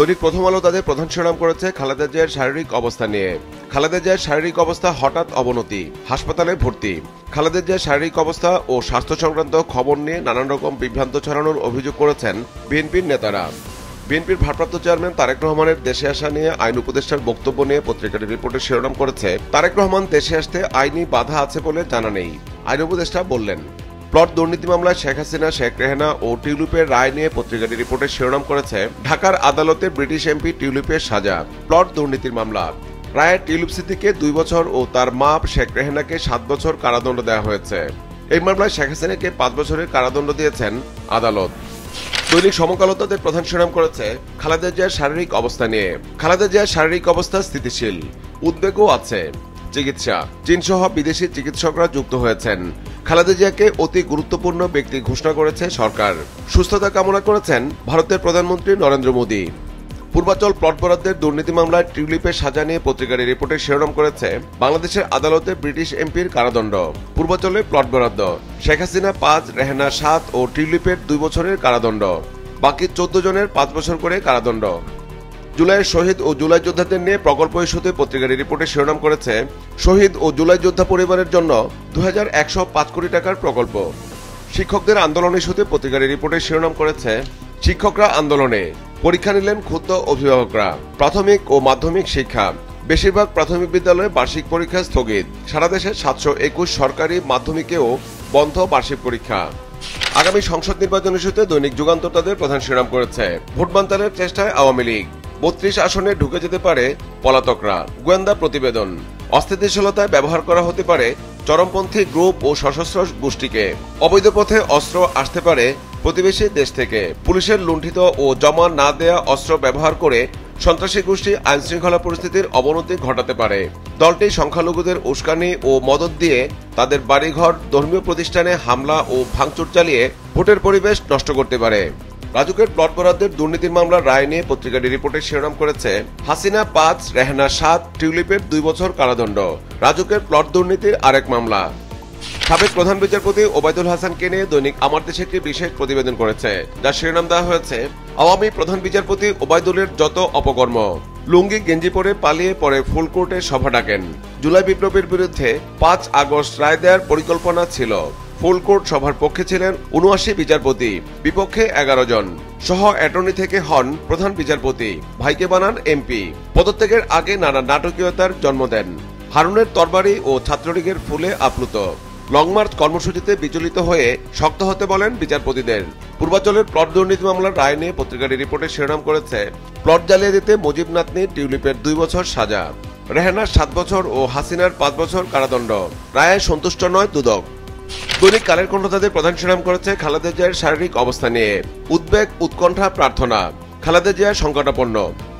দৈনিক প্রথম আলো তাদের প্রধান শিরোনাম করেছে খালেদা জিয়ার শারীরিক অবস্থা নিয়ে। খালেদা জিয়ার শারীরিক অবস্থা হঠাৎ অবনতি, হাসপাতালে ভর্তি। খালেদা জিয়ার শারীরিক অবস্থা ও স্বাস্থ্য সংক্রান্ত খবর নিয়ে নানান রকম বিভ্রান্ত ছড়ানোর অভিযোগ করেছেন বিএনপির নেতারা। বিএনপির ভারপ্রাপ্ত চেয়ারম্যান তারেক রহমানের দেশে আসা নিয়ে আইন উপদেষ্টার বক্তব্য নিয়ে পত্রিকাটি রিপোর্টের শিরোনাম করেছে, তারেক রহমান দেশে আসতে আইনি বাধা আছে বলে জানা নেই। আইন উপদেষ্টা বললেন। প্লট দুর্নীতি মামলায় শেখ হাসিনা, শেখ রেহানা ও টিউলিপের রায় নিয়ে পত্রিকাটি রিপোর্টের শিরোনাম করেছে, ঢাকার আদালতে ব্রিটিশ এমপি টিউলিপের সাজা। প্লট দুর্নীতির মামলা রায়ে টিউলিপ সিদ্দিককে 2 বছর ও তার মা শেখ রেহানাকে 7 বছর কারাদণ্ড দেওয়া হয়েছে। এই মামলায় শেখ হাসিনাকে 5 বছরের কারাদণ্ড দিয়েছেন আদালত। দৈনিক সমকাল তাদের প্রধান শিরোনাম করেছে খালেদা জিয়ার শারীরিক অবস্থা নিয়ে। খালেদা জিয়ার শারীরিক অবস্থা স্থিতিশীল, উদ্বেগও আছে। চিকিৎসা, চীনসহ বিদেশি চিকিৎসকরা যুক্ত হয়েছেন। খালেদা জিয়াকে অতি গুরুত্বপূর্ণ ব্যক্তি ঘোষণা করেছে সরকার। সুস্থতা কামনা করেছেন ভারতের প্রধানমন্ত্রী নরেন্দ্র মোদী। পূর্বাচল প্লট বরাদ্দের দুর্নীতি মামলায় টিউলিপের সাজা নিয়ে পত্রিকার রিপোর্টের শিরোনাম করেছে, বাংলাদেশের আদালতে ব্রিটিশ এমপির কারাদণ্ড। পূর্বাচলে প্লট বরাদ্দ, শেখ হাসিনা 5, রেহানা 7 ও টিউলিপের 2 বছরের কারাদণ্ড। বাকি 14 জনের 5 বছর করে কারাদণ্ড। জুলাইয়ের শহীদ ও জুলাই যোদ্ধাদের নিয়ে প্রকল্প ইস্যুতে পত্রিকার রিপোর্টের শিরোনাম করেছে, শহীদ ও জুলাই যোদ্ধা পরিবারের জন্য 2105 কোটি টাকার প্রকল্প। শিক্ষকদের আন্দোলন ইস্যুতে পত্রিকার রিপোর্টের শিরোনাম করেছে, শিক্ষকরা আন্দোলনে, পরীক্ষা নিলেন ক্ষুব্ধ অভিভাবকরা। প্রাথমিক ও মাধ্যমিক শিক্ষা, বেশিরভাগ প্রাথমিক বিদ্যালয়ে বার্ষিক পরীক্ষা স্থগিত। সারা দেশে 721 সরকারি মাধ্যমিকেও বন্ধ বার্ষিক পরীক্ষা। আগামী সংসদ নির্বাচন ইস্যুতে দৈনিক যুগান্তর তাদের প্রধান শিরোনাম করেছে, ভোট বানচালের চেষ্টায় আওয়ামী লীগ, 32 আসনে ঢুকে যেতে পারে পলাতকরা। গোয়েন্দা প্রতিবেদন, অস্থিতিশীলতায় ব্যবহার করা হতে পারে চরমপন্থী গ্রুপ ও সশস্ত্র গোষ্ঠীকে। অবৈধ পথে অস্ত্র আসতে পারে প্রতিবেশী দেশ থেকে। পুলিশের লুণ্ঠিত ও জমা না দেয়া অস্ত্র ব্যবহার করে সন্ত্রাসী গোষ্ঠী আইনশৃঙ্খলা পরিস্থিতির অবনতি ঘটাতে পারে। দলটি সংখ্যালঘুদের উস্কানি ও মদত দিয়ে তাদের বাড়িঘর, ধর্মীয় প্রতিষ্ঠানে হামলা ও ভাঙচুর চালিয়ে ভোটের পরিবেশ নষ্ট করতে পারে। রাজুকের প্লট বরাদ্দের দুর্নীতির মামলার রায় নিয়ে পত্রিকাটি রিপোর্টের শিরোনাম করেছে, হাসিনা 5, রেহানা 7, টিউলিপের 2 বছর কারাদণ্ড। রাজুকের প্লট দুর্নীতির আরেক মামলা। সাবেক প্রধান বিচারপতি ওবায়দুল হাসানকে নিয়ে দৈনিক আমার দেশে একটি বিশেষ প্রতিবেদন করেছে, যার শিরোনাম দেওয়া হয়েছে, আওয়ামী প্রধান বিচারপতি ওবায়দুলের যত অপকর্ম। লুঙ্গি গেঞ্জি পরে পালিয়ে পরে ফুলকোর্টে সভা ডাকেন। জুলাই বিপ্লবের বিরুদ্ধে 5 আগস্ট রায় দেওয়ার পরিকল্পনা ছিল। ফুলকোর্ট সভার পক্ষে ছিলেন 79 বিচারপতি, বিপক্ষে 11 জন। সহ অ্যাটর্নি থেকে হন প্রধান বিচারপতি, ভাইকে বানান এমপি। পদত্যাগের আগে নানা নাটকীয়তার জন্ম দেন। হারুনের তরবারি ও ছাত্রলীগের ফুলে আপ্লুত। লং মার্চ কর্মসূচিতে বিচলিত হয়ে শক্ত হতে বলেন বিচারপতিদের। পূর্বাচলের প্লট দুর্নীতি মামলার রায় নিয়ে পত্রিকাটি রিপোর্টের শিরোনাম করেছে, প্লট জ্বালিয়ে দিতে মুজিব নাতনি টিউলিপের 2 বছর সাজা। রেহানার 7 বছর ও হাসিনার 5 বছর কারাদণ্ড। রায়ে সন্তুষ্ট নয় দুদক। দৈনিক কালের কণ্ঠ তাদের প্রধান শিরোনাম করেছে, খালেদা জিয়ার শারীরিক অবস্থা নিয়ে। উদ্বেগ, উৎকণ্ঠা, প্রার্থনা। খালেদা জিয়া সংকটাপন্ন।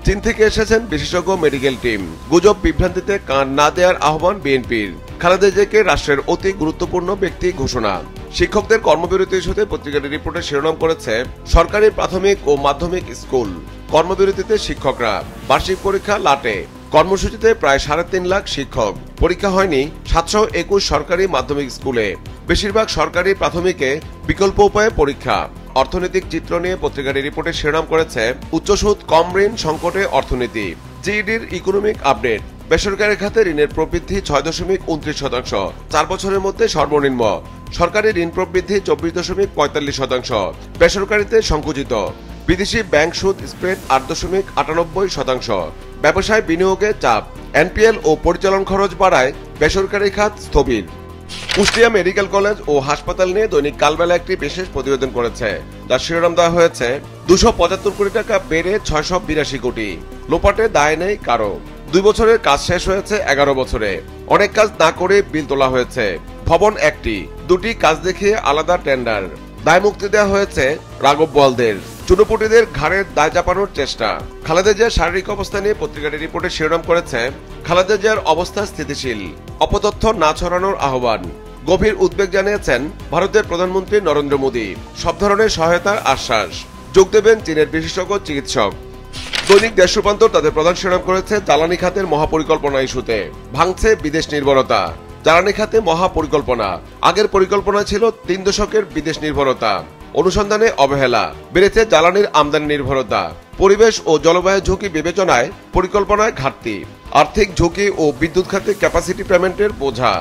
চীন থেকে এসেছেন বিশেষজ্ঞ মেডিকেল টিম। গুজব বিভ্রান্তিতে কান না দেওয়ার আহ্বান বিএনপির। খালেদা জিয়াকে রাষ্ট্রের অতি গুরুত্বপূর্ণ ব্যক্তি ঘোষণা। শিক্ষকদের কর্মবিরতি ইস্যুতে পত্রিকাটি রিপোর্টের শিরোনাম করেছে, সরকারি প্রাথমিক ও মাধ্যমিক স্কুল, কর্মবিরতিতে শিক্ষকরা। বার্ষিক পরীক্ষা লাটে। কর্মসূচিতে প্রায় 3.5 লাখ শিক্ষক। পরীক্ষা হয়নি 721 সরকারি মাধ্যমিক স্কুলে। বেশিরভাগ সরকারি প্রাথমিকে বিকল্প উপায়ে পরীক্ষা। অর্থনৈতিক চিত্র নিয়ে পত্রিকাটি রিপোর্টের শিরোনাম করেছে, উচ্চ সুদ, কম ঋণ, সংকটে অর্থনীতি। জিইডির ইকোনমিক আপডেট, বেসরকারি খাতে ঋণের প্রবৃদ্ধি 6.29%, 4 বছরের মধ্যে সর্বনিম্ন। সরকারি ঋণ প্রবৃদ্ধি 24.45%, বেসরকারিতে সংকুচিত। বিদেশি ব্যাংক সুদ স্প্রেড 8.98%। ব্যবসায় বিনিয়োগে চাপ। এনপিএল ও পরিচালন খরচ বাড়ায় বেসরকারি খাত স্থবির। কুষ্টিয়া মেডিকেল কলেজ ও হাসপাতাল নিয়ে দৈনিক কালবেলা একটি বিশেষ প্রতিবেদন করেছে, যার শিরোনাম দেওয়া হয়েছে, 275 কোটি টাকা বেড়ে 682 কোটি। লোপাটে দায় নেই কারো। 2 বছরের কাজ শেষ হয়েছে 11 বছরে। অনেক কাজ না করে বিল তোলা হয়েছে। ভবন একটি, 2টি কাজ দেখিয়ে আলাদা টেন্ডার। দায় মুক্তি দেওয়া হয়েছে রাঘব বোয়ালদের। চুনোপুটিদের ঘাড়ের দায় চাপানোর চেষ্টা। খালেদা জিয়ার শারীরিক অবস্থা নিয়ে পত্রিকাটি রিপোর্টের শিরোনাম করেছে, খালেদা জিয়ার অবস্থা স্থিতিশীল, অপতথ্য না ছড়ানোর আহ্বান। গভীর উদ্বেগ জানিয়েছেন ভারতের প্রধানমন্ত্রী নরেন্দ্র মোদী। সব ধরনের সহায়তার আশ্বাস। যোগ দেবেন চীনের বিশেষজ্ঞ চিকিৎসক। দৈনিক দেশ রূপান্তর তাদের প্রধান শিরোনাম করেছে, জ্বালানি খাতের মহাপরিকল্পনা ইস্যুতে ভাঙছে বিদেশ নির্ভরতা। জ্বালানি খাতে মহাপরিকল্পনা। আগের পরিকল্পনা ছিল 3 দশকের বিদেশ নির্ভরতা। অনুসন্ধানে অবহেলা, বেড়েছে জ্বালানির আমদানি নির্ভরতা, পরিবেশ ও জলবায়ু ঝুঁকি বিবেচনায় পরিকল্পনায় ঘাটতি, আর্থিক ঝুঁকি ও বিদ্যুৎ খাতে ক্যাপাসিটি পেমেন্টের বোঝা।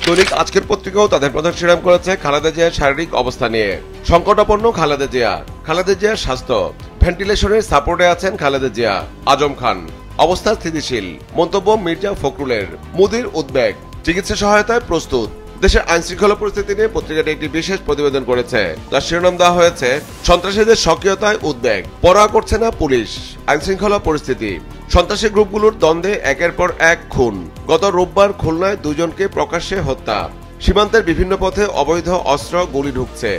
দৈনিক আজকের পত্রিকাও তাদের প্রধান শিরোনাম করেছে খালেদা জিয়ার শারীরিক অবস্থা নিয়ে। সংকটাপন্ন খালেদা জিয়া, খালেদা জিয়ার স্বাস্থ্য, ভেন্টিলেশনের সাপোর্টে আছেন খালেদা জিয়া। আজম খান, অবস্থা স্থিতিশীল, মন্তব্য মির্জা ফখরুলের। মোদির উদ্বেগ, চিকিৎসা সহায়তায় প্রস্তুত। দেশের আইন শৃঙ্খলা পরিস্থিতি নিয়ে পত্রিকাটি একটি বিশেষ প্রতিবেদন করেছে, যার শিরোনাম দেওয়া হয়েছে সন্ত্রাসীদের সক্রিয়তায় উদ্বেগ, পরোয়া করছে না পুলিশ। আইন শৃঙ্খলা পরিস্থিতি, সন্ত্রাসী গ্রুপগুলোর দ্বন্দ্বে একের পর এক খুন, গত রোববার খুলনায় 2 জনকে প্রকাশ্যে হত্যা, সীমান্তের বিভিন্ন পথে অবৈধ অস্ত্র গুলি ঢুকছে।